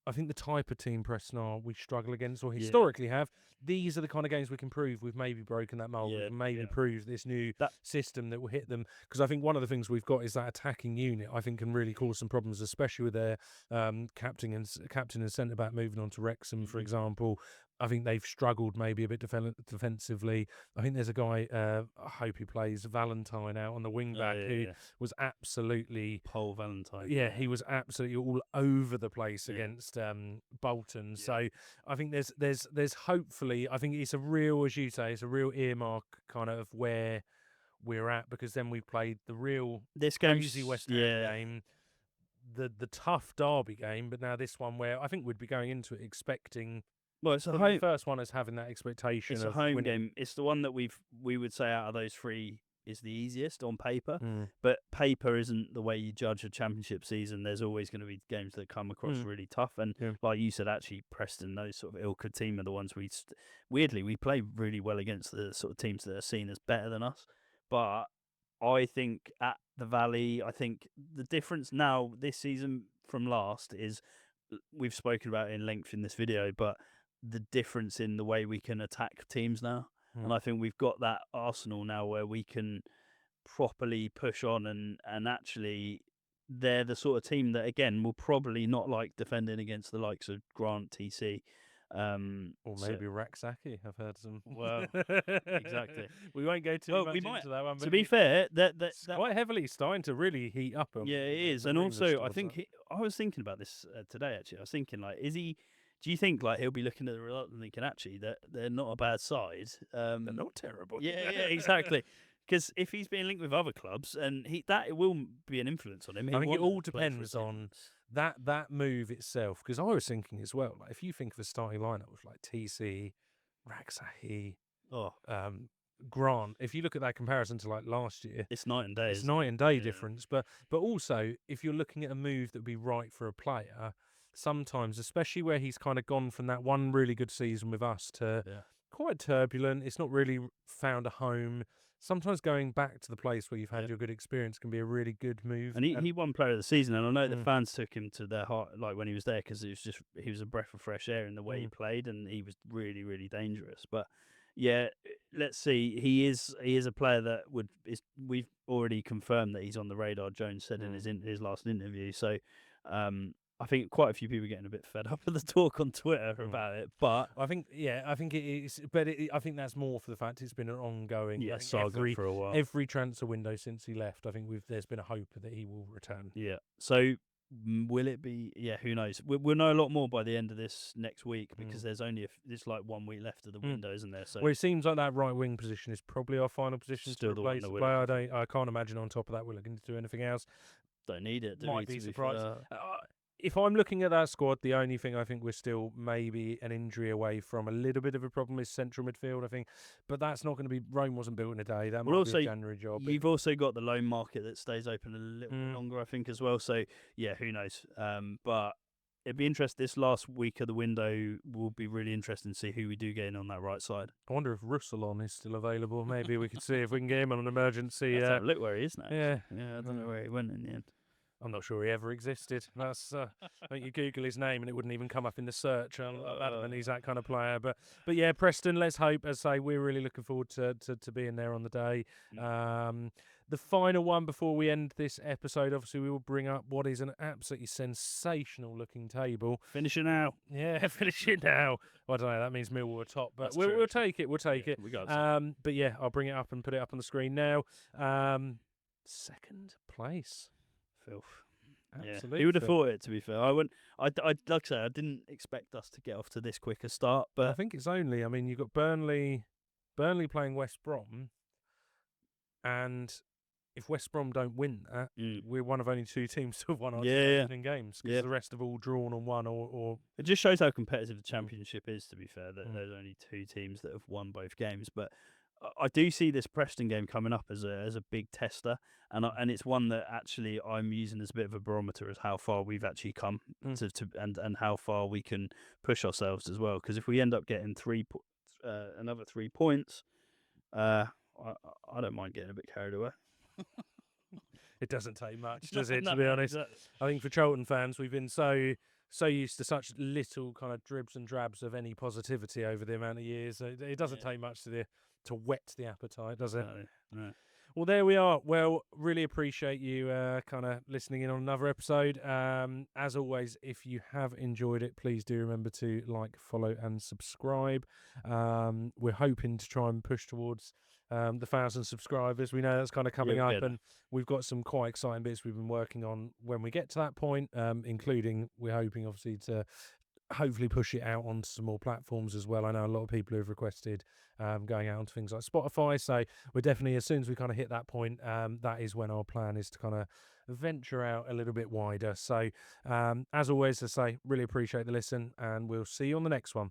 I think the type of team Preston are, we struggle against, or historically have. These are the kind of games we can prove we've maybe broken that mold. We've maybe proved this new system that will hit them. Because I think one of the things we've got is that attacking unit, I think, can really cause some problems, especially with their captain and centre-back moving on to Wrexham, for example. I think they've struggled maybe a bit defensively. I think there's a guy, I hope he plays, Valentine out on the wing-back, who was absolutely... Paul Valentine. Yeah, he was absolutely all over the place against Bolton. Yeah. So I think there's hopefully, I think it's a real, as you say, it's a real earmark kind of where we're at, because then we played the real crazy West Ham game, the tough Derby game, but now this one where I think we'd be going into it expecting... Well, it's the first one is having that expectation. It's a home game. It's the one that we would say out of those 3 is the easiest on paper. But paper isn't the way you judge a championship season. There's always going to be games that come across really tough. And like you said, actually, Preston, those sort of Ilka team are the ones weirdly, we play really well against the sort of teams that are seen as better than us. But I think at the Valley, I think the difference now this season from last is, we've spoken about it in length in this video, but the difference in the way we can attack teams now. And I think we've got that arsenal now where we can properly push on and actually they're the sort of team that, again, will probably not like defending against the likes of Grant, TC. Or maybe Raksaki. I've heard some. Well, exactly. We won't go too much into that one. But to be fair, that's quite heavily starting to really heat up. Yeah, it is. And also, I think I was thinking about this today, actually. I was thinking, like, do you think like he'll be looking at the result and thinking, actually, that they're not a bad side? They're not terrible. Yeah, exactly. Because if he's being linked with other clubs, and that will be an influence on him. I think it all depends on that move itself. Because I was thinking as well, like if you think of a starting lineup with like TC, Raksahi, Grant, if you look at that comparison to like last year, it's night and day. It's night and day difference. But also, if you're looking at a move that would be right for a player, sometimes, especially where he's kind of gone from that one really good season with us to quite turbulent, it's not really found a home. Sometimes going back to the place where you've had your good experience can be a really good move. And he won Player of the Season, and I know the fans took him to their heart, like when he was there, because he was a breath of fresh air in the way he played, and he was really, really dangerous. But yeah, let's see. He is a player that we've already confirmed that he's on the radar. Jones said in his last interview. So, I think quite a few people are getting a bit fed up with the talk on Twitter about it. But I think it is. But I think that's more for the fact it's been an ongoing saga for a while. Every transfer window since he left, I think there's been a hope that he will return. Yeah. So will it be? Yeah, who knows? We'll know a lot more by the end of this next week because there's only there's like 1 week left of the window, isn't there? So well, it seems like that right wing position is probably our final position still to replace the player. I can't imagine on top of that we're looking to do anything else. Don't need it. Might be surprised. If I'm looking at that squad, the only thing I think we're still maybe an injury away from a little bit of a problem is central midfield, I think. But that's not going to be... Rome wasn't built in a day. That might be a January job. You've also got the loan market that stays open a little bit longer, I think, as well. So, yeah, who knows? But it'd be interesting. This last week of the window will be really interesting to see who we do get in on that right side. I wonder if Russelon is still available. Maybe we could see if we can get him on an emergency... look where he is now. Yeah. I don't know where he went in the end. I'm not sure he ever existed. That's I think you Google his name and it wouldn't even come up in the search. And he's that kind of player. But yeah, Preston. Let's hope. As I say, we're really looking forward to being there on the day. The final one before we end this episode, obviously, we will bring up what is an absolutely sensational looking table. Finish it now. Yeah, finish it now. Well, I don't know. That means Millwall are top, but we'll take it. We'll take it. We got but yeah, I'll bring it up and put it up on the screen now. Second place. Filth. Absolutely. Who would have thought it, to be fair? I like I say, I didn't expect us to get off to this quick a start, but I think it's only, I mean, you've got Burnley playing West Brom, and if West Brom don't win that, we're one of only 2 teams to have won our in games, because the rest have all drawn on one or... It just shows how competitive the Championship is, to be fair, that there's only 2 teams that have won both games, but I do see this Preston game coming up as a big tester, and it's one that actually I'm using as a bit of a barometer as how far we've actually come and how far we can push ourselves as well. Because if we end up getting another 3 points, I don't mind getting a bit carried away. It doesn't take much, does it? To be honest, exactly. I think for Charlton fans, we've been so used to such little kind of dribs and drabs of any positivity over the amount of years. It doesn't take much to whet the appetite, does it? No. Well, there we are. Well, really appreciate you kind of listening in on another episode. As always, if you have enjoyed it, please do remember to like, follow and subscribe. We're hoping to try and push towards the 1,000 subscribers. We know that's kind of coming up, and we've got some quite exciting bits we've been working on when we get to that point, including we're hoping obviously to hopefully push it out onto some more platforms as well. I know a lot of people have requested going out onto things like Spotify, so we're definitely, as soon as we kind of hit that point, that is when our plan is to kind of venture out a little bit wider. So as always, I say, really appreciate the listen, and we'll see you on the next one.